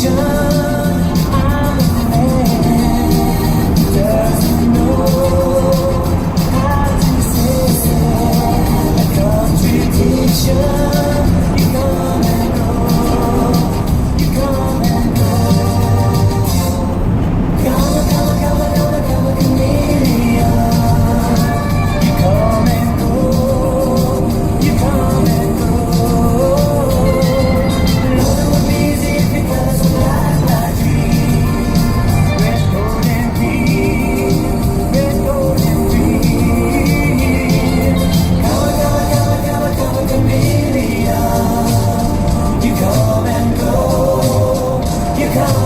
I'm a man who doesn't know how to say a contradiction. You come and go, you come and go. Come a chameleon. You come and go, you come and go. Love it would be easy if it doesn't like my dream. Red, gold, and green. Red, gold, and green. Come a chameleon. You come and go. You come